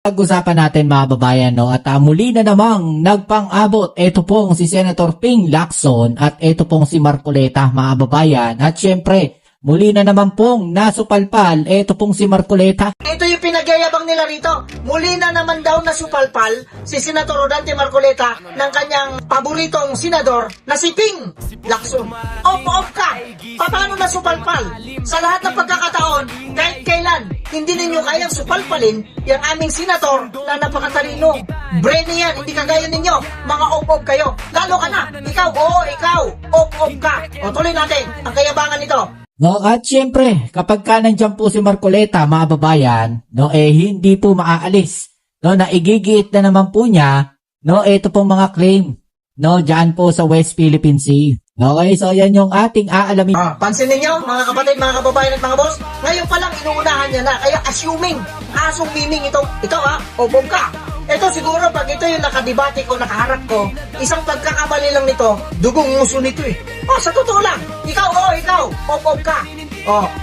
Pag-usapan natin mga babayan, no? At muli na namang nagpang-abot ito pong si Senator Ping Lacson at ito pong si Marcoleta mga babayan. At syempre, muli na naman pong nasupalpal ito pong si Marcoleta. Ito yung pinagyayabang nila rito. Muli na naman daw nasupalpal si Senator Rodante Marcoleta ng kanyang paboritong senador na si Ping Lacson. Off ka! Paano nasupalpal? Sa lahat ng pagkakataon, kahit kailan, hindi ninyo kayang supalpalin yung aming senator na napakatalino. Brainy yan, hindi kagaya ninyo. Mga off kayo. Lalo ka na. Ikaw, off ka. O tuloy natin ang kayabangan nito. No, at syempre, kapag ka nandyan po si Marcoleta, mga babayan, no, hindi po maaalis. No, naigigiit na naman po niya, no, ito pong mga claim, no, dyan po sa West Philippine Sea. Okay, so yan yung ating aalamin. Pansin ninyo, mga kapatid, mga kababayan at mga boss, ngayon pa lang inuunahan niya na, kaya assuming, asong meaning ito off ka. Ito siguro pag ito yung nakadebate ko, nakaharap ko, isang pagkakamali lang nito, dugong muso nito eh. Sa totoo lang, ikaw, off ka.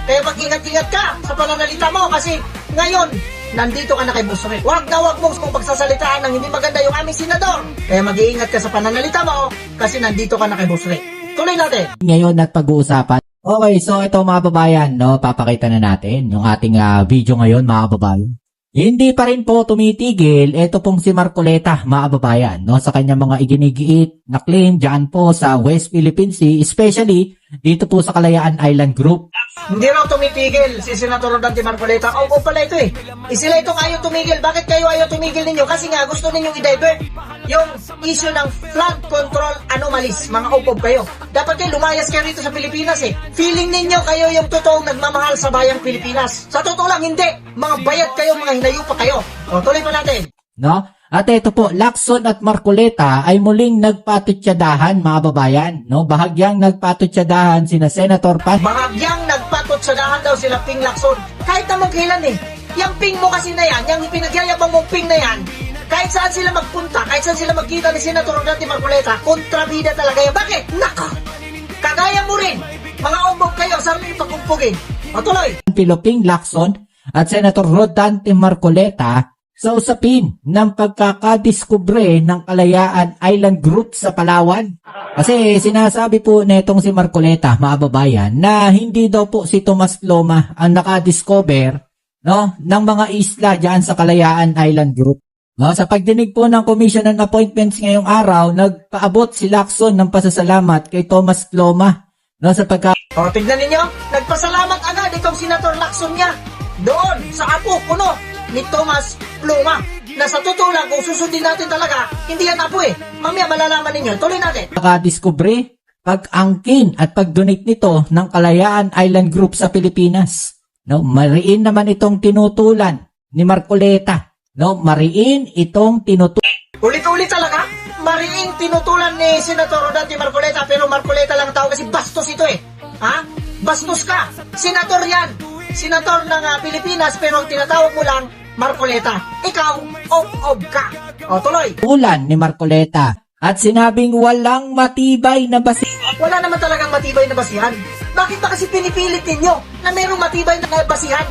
Kaya mag-ingat-ingat ka sa pananalita mo kasi ngayon, nandito ka na kay Boss Rick. Wag mong pagsasalitaan ng hindi maganda yung aming senador. Kaya mag-iingat ka sa pananalita mo kasi nandito ka na kay Boss Rick. Tuloy natin. Ngayon at pag-uusapan. Okay, so ito mga babayan, no, papakita na natin yung ating video ngayon mga babayan. Hindi pa rin po tumitigil ito pong si Marcoleta mga babayan, no, sa kanyang mga iginigiit na claim dyan po sa West Philippine Sea, especially dito po sa Kalayaan Island Group. Hindi raw tumitigil si Senator Rodante Marcoleta. Pala ito eh. Sila itong ayaw tumigil. Bakit kayo ayaw tumigil ninyo? Kasi nga gusto ninyong i-divert yung issue ng flood control anomalies. Mga opo kayo. Dapat kayo lumayas kayo rito sa Pilipinas eh. Feeling ninyo kayo yung totoong nagmamahal sa bayang Pilipinas. Sa totoo lang hindi. Mga bayad kayo, mga hinayupa kayo. Tuloy pa natin. No? At ito po, Lacson at Marcoleta ay muling nagpatutsadahan mga babayan. No? Bahagyang nagpatutsadahan sina Senator Pan. Bahagyang nagpatutsadahan daw sila Ping Lacson. Kahit naman kailan eh. Yung Ping mo kasi na yan, yung pinagyayabang mong Ping na yan, kahit saan sila magpunta, kahit saan sila magkita ni Senator Rodante Marcoleta, kontrabida talaga yan. Bakit? Nako! Kagaya mo rin. Mga umbog kayo, sarili pagkumpugin. Tuloy. Ping Lacson at Senator Rodante Marcoleta sa usapin ng pagkakadiskubre ng Kalayaan Island Group sa Palawan. Kasi sinasabi po netong si Marcoleta, mga babayan, na hindi daw po si Tomas Loma ang nakadiscover, no, ng mga isla dyan sa Kalayaan Island Group. No, sa pagdinig po ng Commission on Appointments ngayong araw, nagpaabot si Lacson ng pasasalamat kay Tomas Loma. No, sa tignan ninyo, nagpasalamat agad itong Senator Lacson niya doon sa apo kuno ni Tomas Loma. Na sa totoo lang, kung susundin natin talaga, hindi yan apo eh. Mamaya malalaman ninyo. Tuloy natin. Nakadiskubre, pag-angkin at pag-donate nito ng Kalayaan Island Group sa Pilipinas. No, mariin naman itong tinutulan ni Marcoleta. No, mariin itong tinutulan. Ulit-ulit talaga. Mariing tinutulan ni Senator Rodante Marcoleta, pero Marcoleta lang tao kasi bastos ito eh. Bastos ka. Senator yan. Senator ng Pilipinas, pero ang tinatawag mo lang Marcoleta. Ikaw, off ka. Tuloy. Tulan ni Marcoleta at sinabing walang matibay na basihan. Wala naman talagang matibay na basihan. Bakit ba kasi pinipilit ninyo na mayroong matibay na basihan?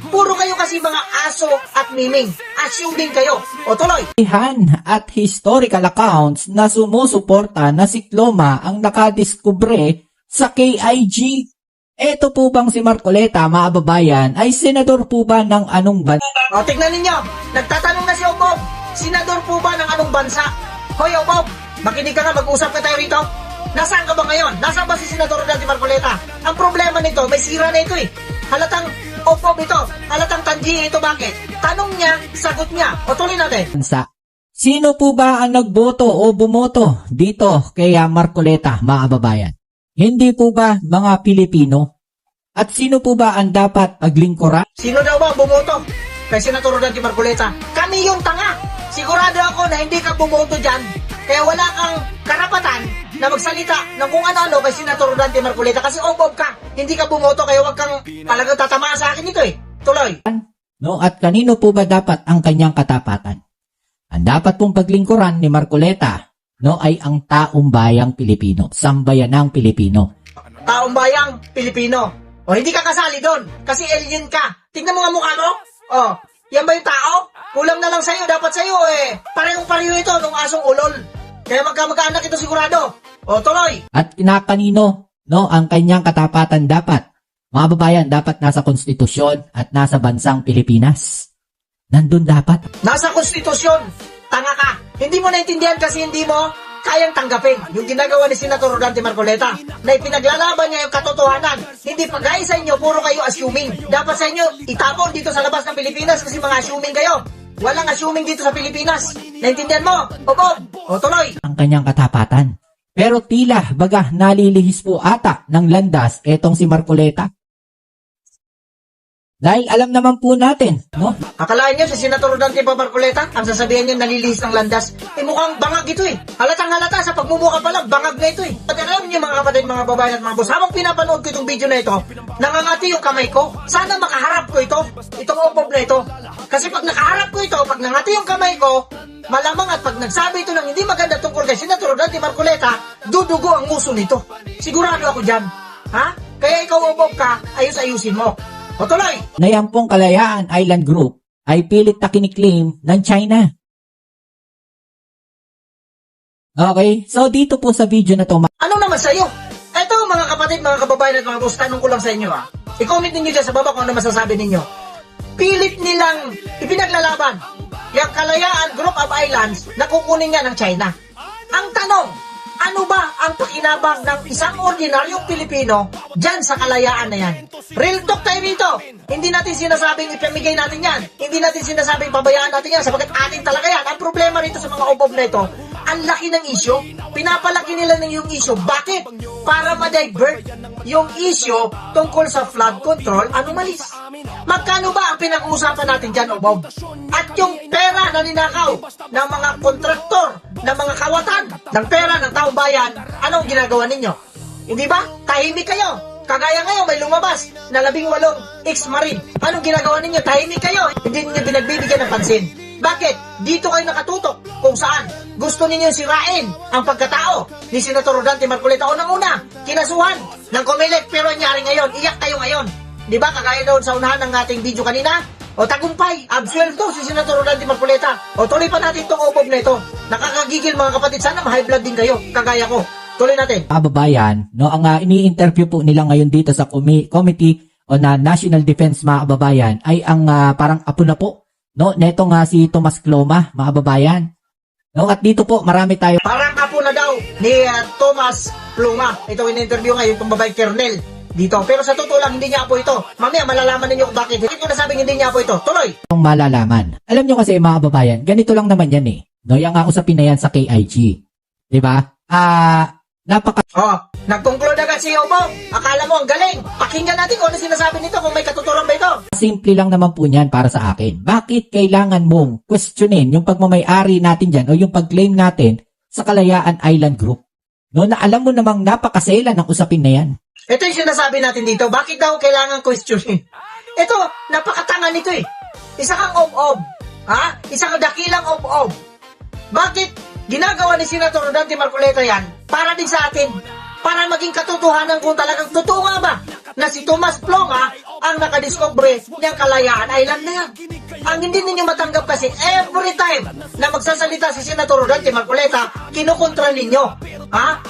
Puro kayo kasi mga aso at miming. Assume din kayo. Tuloy. At historical accounts na sumusuporta na si Loma ang nakadiskubre sa KIG. Eto po bang si Marcoleta, mga babayan, ay senador po ba ng anong bansa? Tignan ninyo, nagtatanong na si Obob, senador po ba ng anong bansa? Hoy Obob, makinig ka nga, mag-usap ka tayo rito. Nasaan ka ba ngayon? Nasaan ba si Senador Rodante Marcoleta? Ang problema nito, may sira na ito eh. Halatang Obob ito, halatang tanji ito, bakit? Tanong niya, sagot niya. Tuloy natin. Sino po ba ang nagboto o bumoto dito kay Marcoleta, mga babayan? Hindi po ba mga Pilipino? At sino po ba ang dapat paglingkuran? Sino daw ba bumoto kay Senator Rodante Marcoleta? Kami yung tanga. Sigurado ako na hindi ka bumoto dyan. Kaya wala kang karapatan na magsalita ng kung ano-ano kay Senator Rodante Marcoleta. Kasi obob ka. Hindi ka bumoto kaya wag kang talagang tatamaan sa akin ito eh. Tuloy. No, at kanino po ba dapat ang kanyang katapatan? Ang dapat pong paglingkuran ni Marcoleta, no, ay ang taong bayang Pilipino, sambayanang Pilipino. Taong bayang Pilipino. Hindi ka kasali doon kasi alien ka. Tingnan mo nga mukha mo. Yan ba yung tao? Kulang na lang sa'yo, dapat sa'yo parehong-pareho ito nung asong ulol. Kaya magkamag-anak ito sigurado. O, tuloy. At kinakanino, no, ang kanyang katapatan dapat. Mga babayan, dapat nasa konstitusyon at nasa bansang Pilipinas. Nandun dapat. Nasa konstitusyon. Tanga ka. Hindi mo naintindihan kasi hindi mo kayang tanggapin yung ginagawa ni Senator Rodante Marcoleta na ipinaglalaban niya yung katotohanan. Hindi pagkaya sa inyo, puro kayo assuming. Dapat sa inyo, itapon dito sa labas ng Pilipinas kasi mga assuming kayo. Walang assuming dito sa Pilipinas. Naintindihan mo? Opo. O, tuloy. Ang kanyang katapatan. Pero tila, baga, nalilihis po ata ng landas etong si Marcoleta. Dahil alam naman po natin, no? Akalain nyo si Senator Rodante Marcoleta, ang sasabihin niya nalilihis ng landas. Mukhang bangag ito Halatang halata sa pagmumuka pa lang, bangag na ito At alam niyo mga kapatid, mga babayan at mga boss, habang pinapanood ko itong video na ito, nangangati yung kamay ko. Sana makaharap ko ito, itong upob na ito. Kasi pag nakaharap ko ito, pag nangati yung kamay ko, malamang at pag nagsabi ito ng hindi maganda tungkol kay Senator Rodante Marcoleta, dudugo ang nguso nito. Sigurado ako dyan. Ha? Kaya ikaw upob ka, ayus-ayusin mo. O tuloy! Na yan pong Kalayaan Island Group ay pilit na kiniklaim ng China. Okay, so dito po sa video na to, Ano naman sa'yo? Eto mga kapatid, mga kababayan at mga boss, tanong ko lang sa inyo I-comment ninyo dyan sa baba kung ano masasabi ninyo. Pilit nilang ipinaglalaban yung Kalayaan Group of Islands na kukunin nga ng China. Ang tanong, ano ba ang pakinabang ng isang ordinaryong Pilipino dyan sa kalayaan na yan? Real talk tayo rito. Hindi natin sinasabing ipamigay natin yan. Hindi natin sinasabing pabayaan natin yan sapagkat atin talaga yan. Ang problema rito sa mga ubob na ito, ang laki ng issue. Pinapalaki nila ng yung issue. Bakit? Para ma-divert yung issue tungkol sa flood control anomalies. Magkano ba ang pinag-uusapan natin dyan, ubob? At yung pera na ninakaw ng mga kontraktor, ng mga kawatan, ng pera ng taong bayan, anong ginagawa ninyo? Hindi ba? Tahimik kayo. Kagaya ngayon may lumabas na 18 ex-marine. Anong ginagawa ninyo? Tahimik kayo. Hindi ninyo pinagbibigyan ng pansin. Bakit? Dito kayo nakatutok kung saan gusto ninyo sirain ang pagkatao ni Senator Rodante Marcoleta. Unang-una, kinasuhan ng COMELEC pero nangyari ngayon, iyak kayo ngayon. Di ba? Kagaya doon sa unahan ng ating video kanina. O tagumpay, absuelto si Senator Rodante Marcoleta. O tuloy pa natin itong upob na ito. Nakakagigil mga kapatid. Sana ma-high blood din kayo, kagaya ko. Tuloy natin. kababayan, no, ang ini-interview po nila ngayon dito sa Committee on National Defense, mga kababayan, ay ang parang apo na po, no, netong si Tomas Cloma, mga kababayan. No, at dito po marami tayo. Parang apo na daw ni Tomas Pluma. Ito in-interview ngayon itong babae Kernel dito. Pero sa totoo lang, hindi niya apo ito. Mamaya malalaman ninyo kung bakit. Hindi ko nasabing hindi niya apo ito. Tuloy! Ang malalaman. Alam nyo kasi mga kababayan, ganito lang naman yan No, yung usapin na yan sa KIG. Diba? Nag-conclude agad si Obo. Akala mo ang galing. Pakinggan natin kung ano sinasabi nito, kung may katuturan ba ito. Simple lang naman po niyan para sa akin. Bakit kailangan mong questionin yung pagmamayari natin dyan o yung pag-claim natin sa Kalayaan Island Group? No, na alam mo namang napakasela ng usapin na yan. Ito yung sinasabi natin dito. Bakit daw kailangan questionin? Ito, napakatanga nito Isa kang ob-ob. Isa kang dakilang ob-ob. Bakit ginagawa ni Senator Rodante Marcoleta yan? Para din sa atin. Para maging katotohanan kung talagang totoo nga ba na si Tomas Ploma ang nakadiscover niyang Kalayaan Island na yan. Ang hindi ninyo matanggap kasi every time na magsasalita si Senator Rodante Marcoleta, kinukontra ninyo.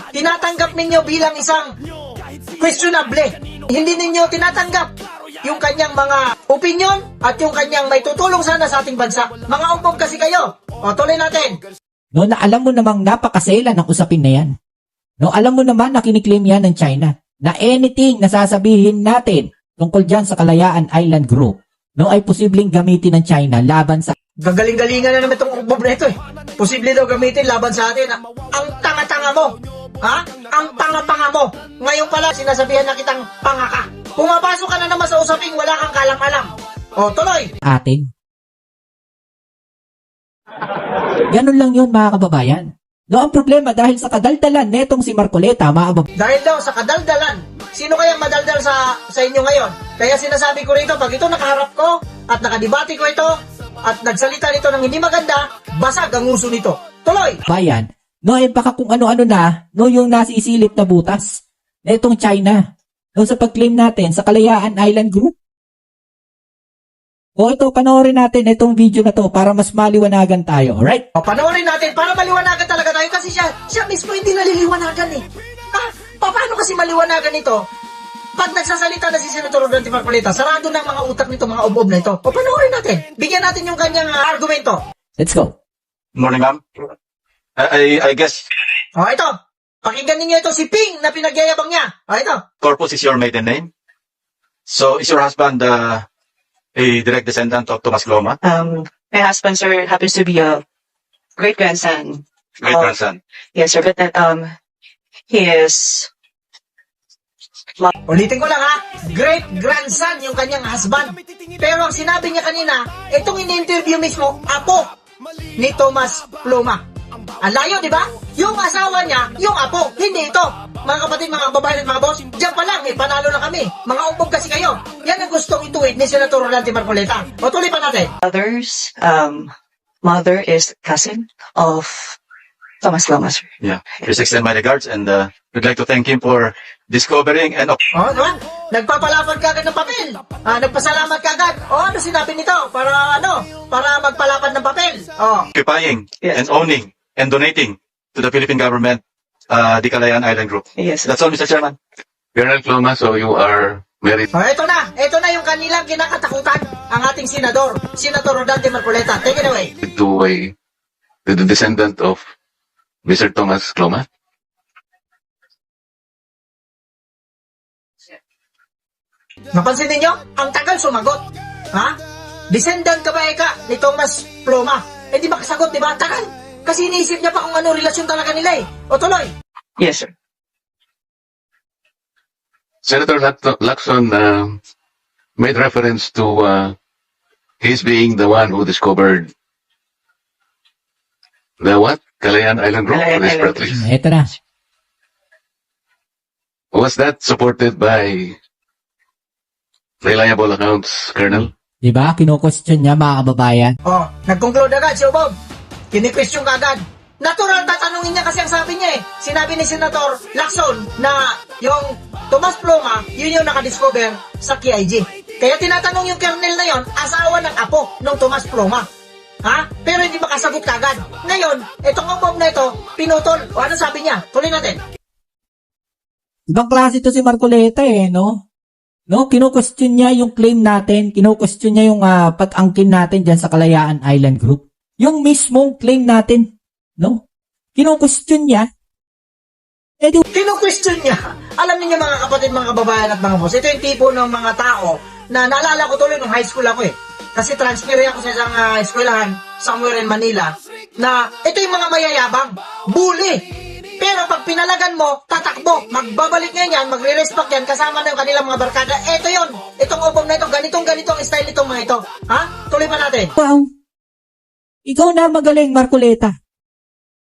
Tinatanggap ninyo bilang isang questionable. Hindi ninyo tinatanggap yung kanyang mga opinion at yung kanyang may tutulong sana sa ating bansa. Mga umpog kasi kayo. O, tuloy natin. No, na alam mo namang napakasela ng usapin na yan. No, alam mo naman na kiniklaim yan ng China. Na anything na sasabihin natin tungkol dyan sa Kalayaan Island Group, no, ay posibleng gamitin ng China laban sa... Gagaling-galingan na naman itong ubob na ito Posible daw gamitin laban sa atin. Ang tanga-tanga mo. Ang panga-panga mo. Ngayon pala, sinasabihan na kitang panga ka. Pumapasok ka na naman sa usaping wala kang kalam-alam. O, tuloy. Atin. Ganun lang yun, mga kababayan. No, ang problema dahil sa kadaldalan netong si Marcoleta, mga kababayan. Dahil daw sa kadaldalan. Sino kaya madaldal sa inyo ngayon? Kaya sinasabi ko rito, pag ito nakaharap ko at nakadibati ko ito at nagsalita nito ng hindi maganda, basag ang uso nito. Tuloy! Bayan, no, baka kung ano-ano na, no, yung nasisilip na butas netong China, no, sa pag-claim natin sa Kalayaan Island Group. O ito, panoorin natin itong video na to para mas maliwanagan tayo, alright? O, panoorin natin para maliwanagan talaga tayo kasi siya mismo hindi naliliwanagan eh. Paano kasi maliwanagan ito? Pag nagsasalita na si Senator Rodante Marcoleta, sarado ng mga utak nito, mga obob na ito. O, panoorin natin. Bigyan natin yung kanyang argumento. Let's go. Morning, ma'am. I guess O, ito. Pakinggan ninyo ito si Ping na pinagyayabang niya. O, ito. Corpus is your maiden name. So, is your husband a direct descendant of Tomas Gloma? My husband, sir, happens to be a great grandson. Great grandson. Yes, sir, but that, he is, Ulitin ko lang ha. Great grandson yung kanyang husband. Pero ang sinabi niya kanina, itong in-interview mismo, apo ni Tomas Pluma. Ang layo, di ba? Yung asawa niya, yung apo, hindi ito. Mga kapatid, mga babae at mga boss, diyan pa lang, panalo na kami. Mga umbog kasi kayo. Yan ang gustong ituwid ni Senator Rodante Marcoleta. O, tuloy pa natin. mother is cousin of Thomas Gloma, sir. Yeah. Please extend my regards and we'd like to thank him for discovering and O, diba? Nagpapalapad ka agad ng papel. Nagpasalamat ka agad. O, ano sinabi nito? Para magpalapad ng papel. O, occupying Yes. and owning and donating to the Philippine government the Kalayaan Island Group. Yes, sir. That's all, Mr. Chairman. Colonel Cloma, so you are married. O, ito na. Ito na yung kanilang kinakatakutan. Ang ating senador, Senator Rodante Marcoleta. Take it away. To the descendant of Mr. Thomas Cloma? Napansin ninyo? Ang tagal sumagot. Ha? Descendant ka ba eka ni Thomas Pluma? Eh di ba kasagot, di ba? Tagal. Kasi iniisip niya pa kung ano relasyon talaga nila eh. O tuloy. Yes, sir. Senator Lacson made reference to his being the one who discovered the what? Kalayaan Island Group? Kalayaan This Island. practice. Ito na. Was that supported by reliable accounts, Colonel? Diba? Kino-question niya mga kababayan. O, nag-conclude agad si Bob. Kini-question ka agad. Natural tatanungin niya kasi ang sabi niya eh. Sinabi ni Senator Lacson na yung Tomas Pluma, yun yung nakadiscover sa KIG. Kaya tinatanong yung kernel na yon, asawa ng apo ng Tomas Pluma. Ha? Pero hindi makasagot kagad. Ngayon, itong bomb na ito, pinutol. O ano sabi niya? Tuloy natin. Ibang klase to si Marcoleta eh, no? No, kino-question niya yung claim natin, kino-question niya yung pag-angkin natin dyan sa Kalayaan Island Group. Yung mismong claim natin, no? Kino-question niya. Eh di, Kino-question niya. Alam niyo mga kapatid, mga kababayan at mga boss, ito yung tipo ng mga tao na naalala ko tuloy nung high school ako eh. Kasi transfer ako sa isang eskwelahan somewhere in Manila na ito yung mga mayayabang, bully. Pero pag pinalagan mo, tatakbo, magbabalik ngayon yan, magre-respect yan, kasama na yung kanilang mga barkada. Ito yon, itong obong na ito, ganitong ang style nitong mga ito. Ha? Tuloy pa natin. wow. Ikaw na magaling, Marcoleta.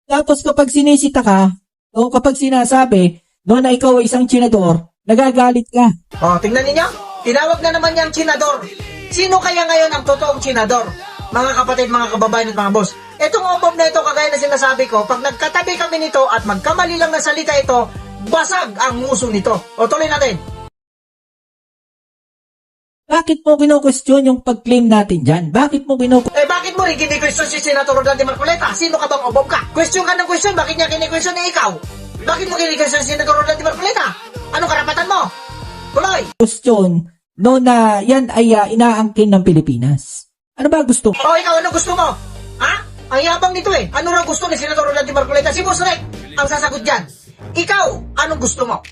Tapos kapag sinisita ka, o kapag sinasabi, no, na ikaw ay isang tsinador, nagagalit ka. O, tingnan ninyo, tinawag na naman niyang tsinador. Sino kaya ngayon ang totoong tsinador? Mga kapatid, mga kababayan at mga boss. Itong obob na ito, kagaya na sinasabi ko, pag nagkatabi kami nito at magkamali lang na salita ito, basag ang muso nito. O, tuloy natin. Bakit mo kino-question yung pag-claim natin dyan? Bakit mo Bakit mo rin kini-question si Senator Rodante Marcoleta? Sino ka bang obob ka? Question ka ng question, bakit niya kini-question ni ikaw? Bakit mo kini-question si Senator Rodante Marcoleta? Anong karapatan mo? Tuloy! question no na yan ay inaangkin ng Pilipinas? Ano ba gusto? O, ikaw, anong gusto mo? Ha? Ang yabang nito eh. Ano raw gusto ni Senator Rodante Marcoleta? Si Boss Rek ang sasagot dyan. Ikaw, anong gusto mo?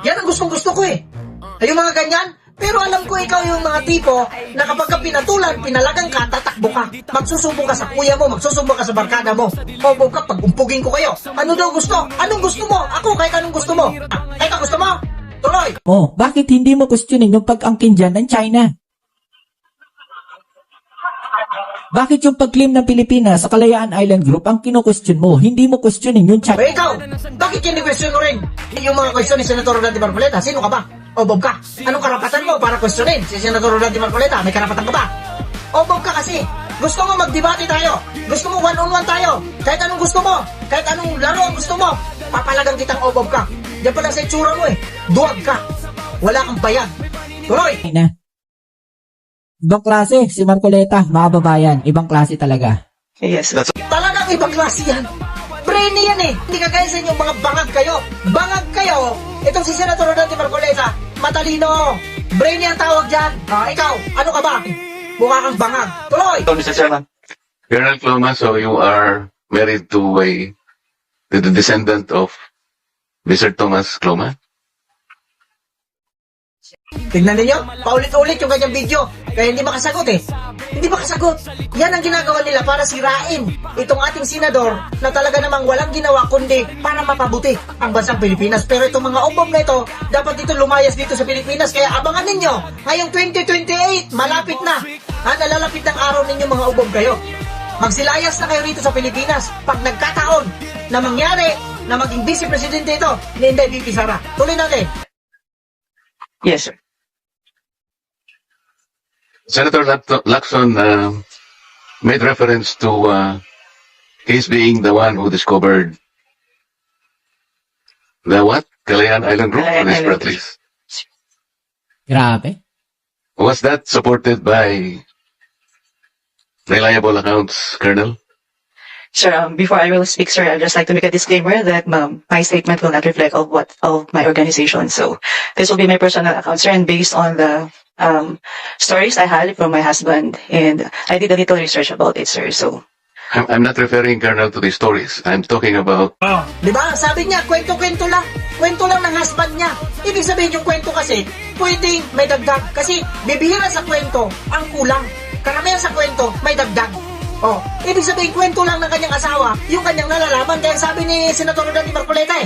Yan ang gustong-gusto ko eh. Ay, yung mga ganyan. Pero alam ko ikaw yung mga tipo na kapag ka pinatulan, pinalagang ka, tatakbo ka. Magsusumbong ka sa kuya mo, magsusumbong ka sa barkada mo. Obo ka, pag umpugin ko kayo. Ano daw gusto? Anong gusto mo? Ako, kahit anong gusto mo. Kahit ang gusto mo? Tuloy! Oh, bakit hindi mo questionin yung pag-angkin dyan ng China? Bakit yung pag-claim ng Pilipinas sa Kalayaan Island Group ang kino-question mo? Hindi mo questionin yung O China. ikaw, bakit kini-question mo rin yung mga question ni Senator Rodante Marcoleta? Sino ka ba? Obob ka. Anong karapatan mo para questionin si Senator Rodante Marcoleta? May karapatan ka ba? Obob ka kasi. Gusto mo magdebate tayo. Gusto mo one-on-one tayo. Kahit anong gusto mo. Kahit anong laro ang gusto mo. Papalagang kitang obob ka. Diyan pa lang sa itsura mo eh. Duwag ka. Wala kang bayag. Tuloy! China. Ibang klase si Marcoleta, mga babayan. Ibang klase talaga. Yes. Talagang ibang klase yan. Brainy yan eh. Hindi kagaya sa inyong mga bangag kayo. Bangag kayo. Itong si Senator Rodante Marcoleta, matalino. Brainy ang tawag dyan. Ikaw, ano ka ba? Mukha kang bangag. Tuloy! Mr. Chairman. Colonel Cloma, so you are married to the descendant of Mr. Thomas Cloma? Tignan ninyo, paulit-ulit yung kanyang video. Kaya hindi makasagot eh. Hindi makasagot. Yan ang ginagawa nila para sirain itong ating senador na talaga namang walang ginawa kundi para mapabuti ang bansang Pilipinas. Pero itong mga umbong na ito, dapat dito lumayas dito sa Pilipinas. Kaya abangan ninyo, ngayong 2028, malapit na. Nalalapit ng araw ninyo mga umbong kayo. Magsilayas na kayo rito sa Pilipinas pag nagkataon na mangyari na maging vice presidente ito ni Inday VP Sara. Tuloy natin. Yes, sir. Senator Lacson made reference to his being the one who discovered the what? Calayan Island Group Calayan on his Island. press release. Grabe. Was that supported by reliable accounts, Colonel? Sir, before I will speak, sir, I'd just like to make a disclaimer that my statement will not reflect of my organization. So this will be my personal account, sir, and based on the stories I had from my husband, and I did a little research about it, sir. So I'm not referring, Colonel, to the stories. I'm talking about Di ba? Sabi niya, kwento-kwento lang. Kwento lang ng husband niya. Ibig sabihin yung kwento kasi, pwedeng may dagdag. Kasi bibihira sa kwento, ang kulang. Karamihan sa kwento, may dagdag. Ibig sabihin, kwento lang ng kanyang asawa, yung kanyang nalalaman. Kaya sabi ni Senator Rodante Marcoleta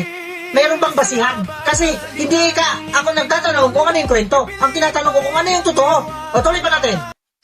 mayroon bang basihan? Kasi hindi ako nagtatanong kung ano yung kwento. Ang tinatanong ko kung ano yung totoo. Tuloy pa natin.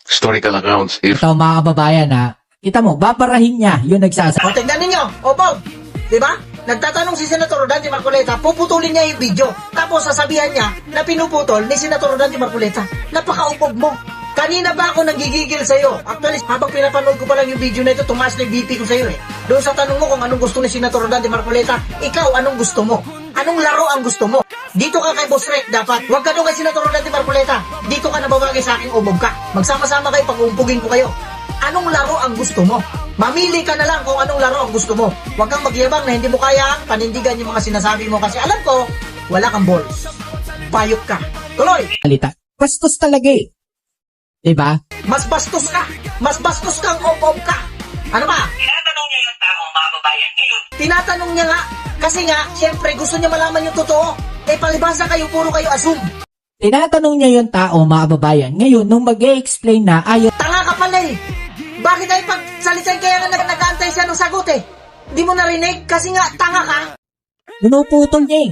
historical accounts. If Ito mga kababayan ha. Kita mo, babarahin niya yung nagsasabi. Tingnan ninyo. Bob. Di ba? Nagtatanong si Senator Rodante Marcoleta, puputulin niya yung video. Tapos sasabihan niya na pinuputol ni Senator Rodante Marcoleta. Napaka-upog mo. Kanina ba ako nagigigil sa'yo? Actually, habang pinapanood ko pa lang yung video na ito, tumaas na yung BP ko sa'yo eh. Doon sa tanong mo kung anong gusto ni Senator Rodante Marcoleta, ikaw anong gusto mo? Anong laro ang gusto mo? Dito ka kay Boss Rek dapat. Huwag ka doon kay Senator Rodante Marcoleta. Dito ka nababagay sa akin, umog ka. Magsama-sama kayo pag uumpugin ko kayo. Anong laro ang gusto mo? Mamili ka na lang kung anong laro ang gusto mo. Huwag kang magyabang na hindi mo kaya panindigan yung mga sinasabi mo kasi alam ko, wala kang balls. Payot ka. Tuloy! Salita. Bastos talaga eh. Diba? Mas bastos ka! Mas bastos kang op-op ka! Ano ba? tinatanong niya yung tao, mga babayan, ngayon. Tinatanong niya nga, kasi nga, syempre gusto niya malaman yung totoo. Palibasa kayo, puro kayo assume. Tinatanong niya yung tao, mga babayan. Ngayon, nung mag-e-explain na, ayaw Tanga ka pala eh. Bakit ay pagsalitan kaya nga nag-aantay siya ng sagot eh? Di mo narinig kasi nga tanga ka. pinuputol niya eh.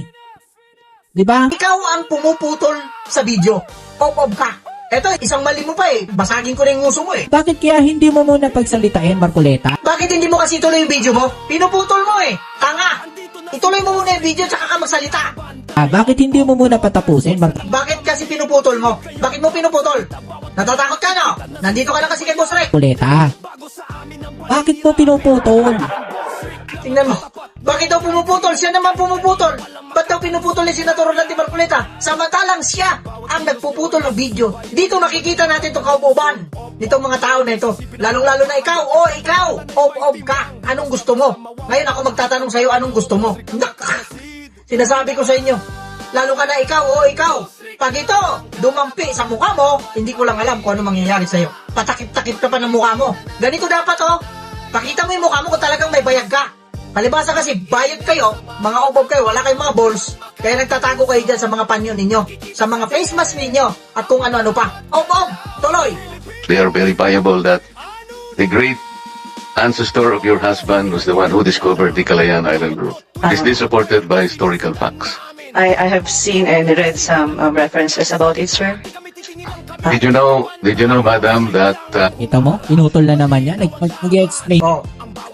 Diba? Ikaw ang pumuputol sa video. Op-op ka. Eto, isang mali mo pa eh. Basagin ko na yung nguso mo eh. Bakit kaya hindi mo muna pagsalitain, Marcoleta? Bakit hindi mo kasi ituloy yung video mo? Pinuputol mo eh. Tanga. Ituloy mo muna yung video tsaka ka magsalita. Bakit hindi mo muna patapusin, Bakit kasi pinuputol mo? Bakit mo pinuputol? Natatakot ka no? Nandito ka lang kasi kay Boss Rek. Marcoleta? Bakit mo pinuputol? Tingnan mo. Bakit daw pumuputol? Siya naman pumuputol. Ba't daw pinuputol ni Senator Rodante Marcoleta? Samantalang siya ang nagpuputol ng video. Dito makikita natin itong kauboban nitong mga tao na ito. Lalong-lalo na ikaw. Ikaw. Op-op ka. Anong gusto mo? Ngayon ako magtatanong sa'yo, anong gusto mo? Sinasabi ko sa inyo. Lalo ka na ikaw. Pag ito, dumampi sa mukha mo, hindi ko lang alam kung ano mangyayari sa'yo. Patakip-takip ka pa ng mukha mo. Ganito dapat Pakita mo yung mukha mo kung talagang may bayag ka. Palibasa kasi bayad kayo, mga obob kayo, wala kayong mga balls, kaya nagtatago kayo dyan sa mga panyo ninyo, sa mga face mask ninyo, at kung ano-ano pa. Obob, tuloy! they are verifiable that the great ancestor of your husband was the one who discovered the Calayan Island Group. Is this supported by historical facts? I have seen and read some references about it, sir. Did you know, madam, that Kita mo? Pinutol na naman yan. Nag-explain.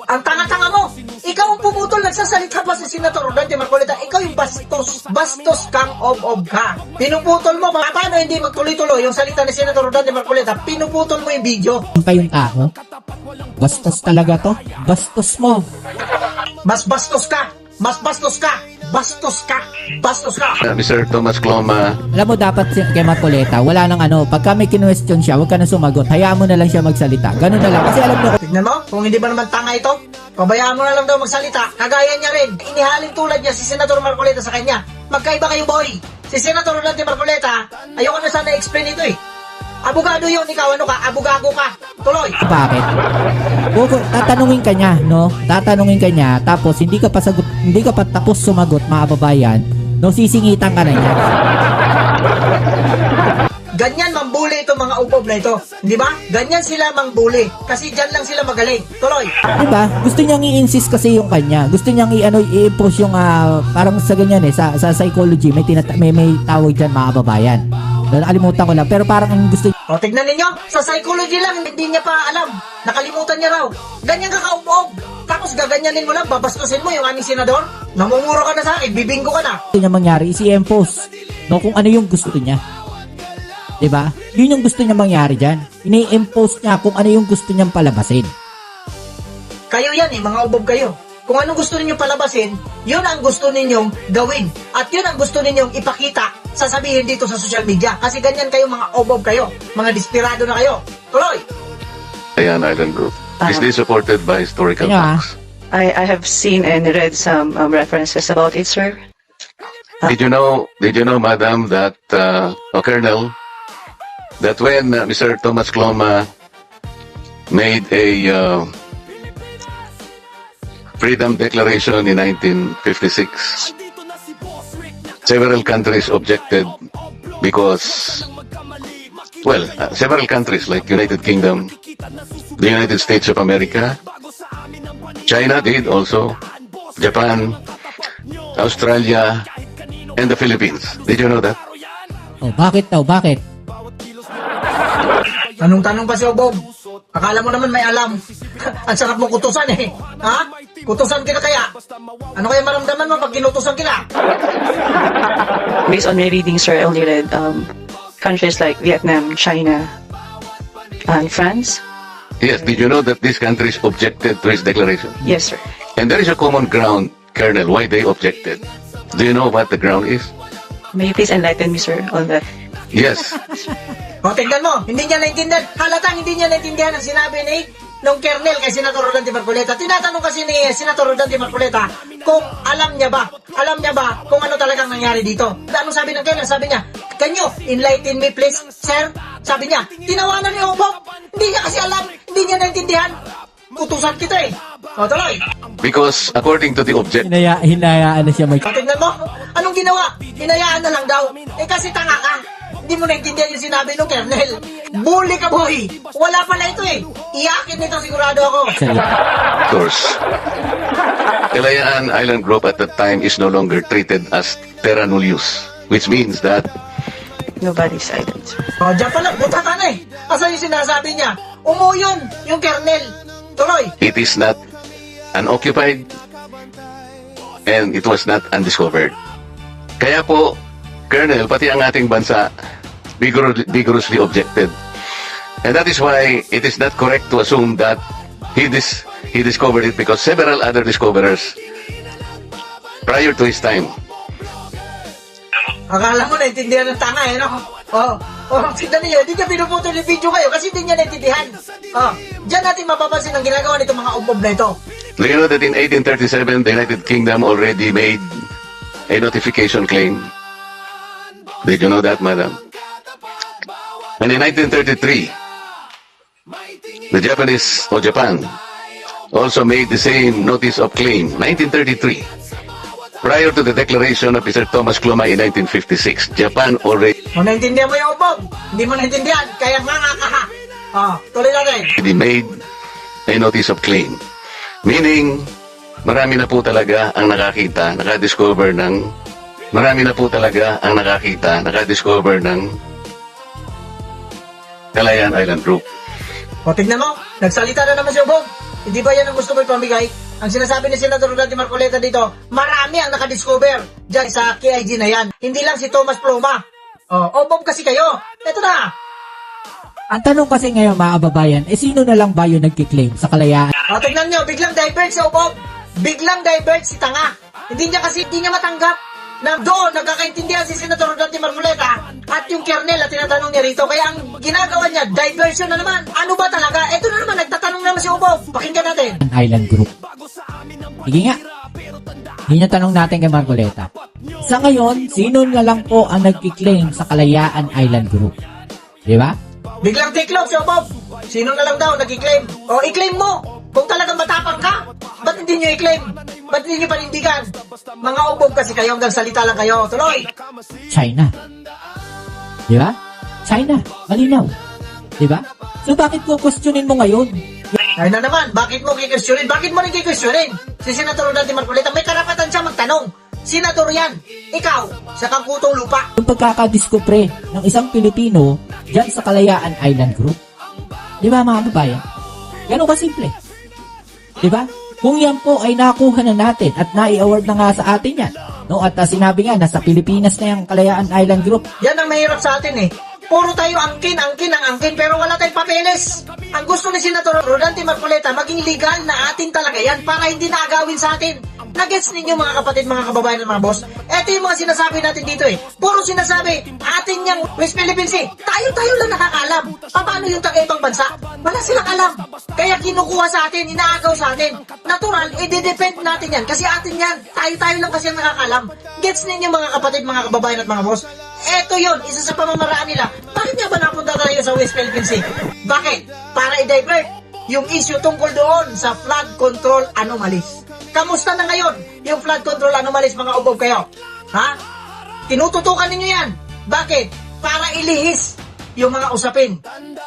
Ang tanga-tanga mo! Ikaw ang pumutol, nagsasalita pa si Senator Rodante Marcoleta. Ikaw yung bastos. Bastos kang ob-ob ka. Pinuputol mo. Paano hindi magtuloy-tuloy yung salita ni Senator Rodante Marcoleta? Pinuputol mo yung video. Pa yung tao. Bastos talaga to. Bastos mo. Mas bastos ka. Mas bastos ka. bastos ka. Bastos ka. Mr. Thomas Cloma, Alam mo, dapat kay Marcoleta, wala nang pagka may kinwestiyon siya, huwag ka na sumagot. Hayaan mo na lang siya magsalita. Ganun na lang. Kasi alam mo, Tignan mo, kung hindi ba naman tanga ito, pabayaan mo na lang daw magsalita. Kagaya niya rin, inihalin tulad niya si Senator Marcoleta sa kanya. Magkaiba kayo, boy. Si Senator Dante Marcoleta, ayoko na sana explain ito eh. Abogado yun, ikaw ano ka, abogago ka. Tuloy. bakit? Tatanungin ka niya, no? Tatanungin ka niya, tapos hindi ka pa tapos sumagot, mga kababayan, no? Sisingitan ka na niya. Ganyan mambuli ito mga upob na ito. Hindi ba? Ganyan sila mangbuli. Kasi dyan lang sila magaling. Tuloy. Diba? Gusto niyang i-insist kasi yung kanya. Gusto niyang i-impose yung parang sa ganyan sa psychology may tawag diyan, mga kababayan. Nakalimutan ko lang, pero parang ang gusto O, tignan ninyo. Sa psychology lang, hindi niya pa alam. Nakalimutan niya raw. Ganyan ka kaupob. Tapos gaganyanin mo lang, babastusin mo yung aming senador. Namumuro ka na sa akin, bibinggo ka na. niya mangyari is i-impose, no, kung ano yung gusto niya. 'Di ba? Yun yung gusto niya mangyari diyan. Ini-impose niya kung ano yung gusto niyang palabasin. Kayo yan eh, mga ubob kayo. Kung anong gusto ninyong palabasin, yun ang gusto ninyong gawin. At yun ang gusto ninyong ipakita, sasabihin dito sa social media. Kasi ganyan kayo, mga ubob kayo. Mga desperado na kayo. Tuloy! Calayan Island Group. Is this supported by historical Yeah. facts? I have seen and read some references about it, sir. Did you know, Madam, that, Colonel, that when Mr. Thomas Cloma made a Freedom Declaration in 1956, several countries objected because, well, several countries like United Kingdom, the United States of America, China did also, Japan, Australia, and the Philippines. Did you know that? Oh, bakit daw? Bakit? Tanong-tanong pa si Ubob. Akala mo naman may alam. Ang sarap mo kutusan eh. Ha? Kutusan kita kaya. Ano kaya maramdaman mo pag kinutusan kita? Based on my reading, sir, I only read countries like Vietnam, China, and France. Yes, did you know that these countries objected to his declaration? Yes, sir. And there is a common ground, Colonel, why they objected. Do you know what the ground is? May you please enlighten me, sir, on that? Yes. O, tignan mo. Hindi niya naintindihan. Halatang hindi niya naintindihan ang sinabi ni nung Kernel kay Senator Rodante Marcoleta. Tinatanong kasi ni Senator Rodante Marcoleta kung alam niya ba kung ano talagang nangyari dito. Anong sabi ng Kernel? Sabi niya, can you enlighten me please, sir? Sabi niya, tinawanan niyo ako. Hindi niya kasi alam. Hindi niya naintindihan. Utusan kita eh. O, tuloy. Because according to the object, Hinayaan na siya O, tignan mo. Anong ginawa? Hinayaan na lang daw. Eh kasi tanga ka. Hindi mo naintindihan yung sinabi nung Kernel. Bully ka, boy. Wala pala ito eh. Iyakin nito sigurado ako. of course, Calayan Island Group at that time is no longer treated as terra nullius, which means that Nobody's silent, sir. O, dyan pala, butata na eh. Asa yung sinasabi niya? Umuyon yung Kernel. Tuloy. it is not unoccupied and it was not undiscovered. Kaya po, Colonel, pati ang ating bansa vigorously objected. And that is why it is not correct to assume that he discovered it because several other discoverers prior to his time. Akala mo naintindihan ng tanga eh, no? Tignan niyo, hindi niya pinuputol yung video kayo kasi hindi niya naintindihan. Diyan natin mapapansin ang ginagawa nitong mga ubob na ito. Do you know that in 1837, the United Kingdom already made a notification claim? Did you know that, madam? And in 1933, the Japanese, or Japan, also made the same notice of claim, 1933. Prior to the declaration of Mr. Thomas Cloma in 1956, Japan already Kung naintindihan mo yung ubob, hindi mo naintindihan, kaya nga ka ha. Tuloy natin. made a notice of claim. Meaning, marami na po talaga ang nakadiscover ng Calayan Island Group. O, tignan mo, nagsalita na naman si ubob. Hindi ba yan ang gusto mo ipamigay? Ang sinasabi ni Senator Rodante Marcoleta dito, marami ang nakadiscover dyan sa KIG na yan. Hindi lang si Thomas Ploma. Ubob kasi kayo. Ito na. Ang tanong kasi ngayon, mga kababayan, sino na lang ba yung nagkiklaim sa kalayaan? O, tignan nyo, biglang divert si ubob. Biglang divert si tanga. Hindi niya matanggap na doon nagkakaintindihan si Senator Rodante Marcoleta at yung kernel at tinatanong niya rito. Kaya ang ginagawa niya, diversion na naman. Ano ba talaga? Ito na naman, nagtatanong naman si Ubob. Pakinggan natin. Island Group. Sige nga. Yun yung tanong natin kay Marcoleta. Sa ngayon, sino na lang po ang nagkiklaim sa Kalayaan Island Group? Di ba? Biglang tiklop si Ubob. Sino na lang daw nag-i-claim? O, i-claim mo. Kung talagang matapang ka, ba't hindi nyo i-claim? Ba't hindi nyo panindigan? Mga Ubob kasi kayo, hanggang salita lang kayo. Tuloy! China. Di ba? China. Malinaw. Di ba? So bakit ko questionin mo ngayon? Ay na naman, bakit mo kikwestiyonin? Bakit mo rin kikwestiyonin? Si Senator Rodante Marcoleta, may karapatan siya magtanong. Senador yan. Ikaw, sa kangkutong lupa. Yung pagkakadiskubre ng isang Pilipino dyan sa Kalayaan Island Group. Di ba mga kababayan? Ganun ka simple. Di ba? Kung yan po ay nakuha na natin at nai-award na nga sa atin yan. No? At sinabi nga, nasa Pilipinas na yung Kalayaan Island Group. Yan ang mahirap sa atin eh. Puro tayo angkin, pero wala tayong papeles. Ang gusto ni Senator Rodante Marcoleta, maging legal na atin talaga yan para hindi na agawin sa atin. Nagets ninyo mga kapatid, mga kababayan at mga boss? Ito yung mga sinasabi natin dito eh. Puro sinasabi, atin yung West Philippine Sea. Tayo lang nakakaalam. Paano yung taga-ibang bansa? Wala silang alam. Kaya kinukuha sa atin, inaagaw sa atin. Natural, i-depend natin yan. Kasi atin yan. Tayo lang kasi ang nakakaalam. Gets ninyo mga kapatid, mga kababayan at mga boss? Eto yon, isa sa pamamaraan nila. Bakit nga ba napunta tayo sa West Philippine Sea? Bakit? Para i-divert yung issue tungkol doon sa flood control anomalies. Kamusta na ngayon yung flood control anomalies, mga Ubob kayo? Ha? Tinututukan ninyo yan. Bakit? Para ilihis yung mga usapin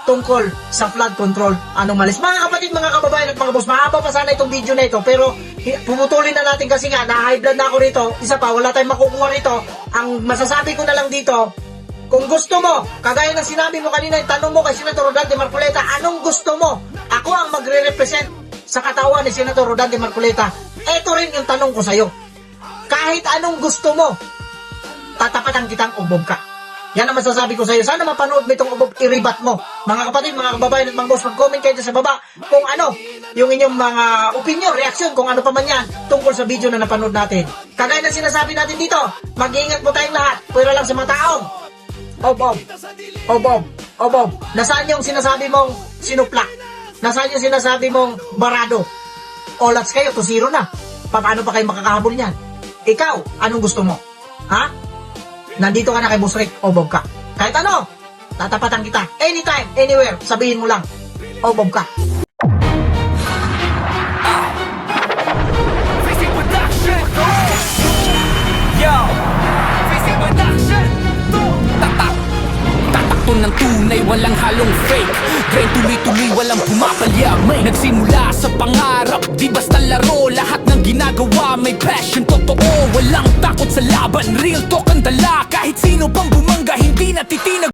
tungkol sa flood control anomalies. Mga kapatid, mga kababayan at mga boss, mahaba pa sana itong video na ito, pero puputulin na natin kasi nga, na-high blood na ako rito. Isa pa, wala tayong makukuha rito. Ang masasabi ko na lang dito, kung gusto mo, kagaya ng sinabi mo kanina, yung tanong mo kay Senator Rodante Marcoleta, anong gusto mo? Ako ang magre-represent sa katawan ni Senator Rodante Marcoleta. Ito rin yung tanong ko sa'yo. Kahit anong gusto mo, tatapatan kitang Ubob ka. Yan ang masasabi ko sa'yo. Sana mapanood mo itong Ubob, i-rebat mo. Mga kapatid, mga kababayan at mga boss, mag-comment kayo sa baba kung ano yung inyong mga opinion, reaksyon, kung ano pa man yan tungkol sa video na napanood natin. Kagaya ng sinasabi natin dito, mag-iingat po tayong lahat. Pwera lang sa mga taong Obob. Nasaan yung sinasabi mong sinuplak? Nasaan yung sinasabi mong barado? Olats kayo, 2-0 na. Paano pa kayo makakahabol niyan? Ikaw, anong gusto mo? Ha? Nandito ka na kay Boss Rick, Obob ka. Kahit ano, tatapatan kita. Anytime, anywhere, sabihin mo lang, Obob ka. Tatakto ng tunay, walang halong fake. Train tuloy-tuloy, walang pumapalya. Nagsimula sa pangarap, di basta laro. Lahat ng ginagawa may passion, totoo. Walang takot sa laban, real talk ang dala. Kahit sino pang bumangga, hindi natitinag.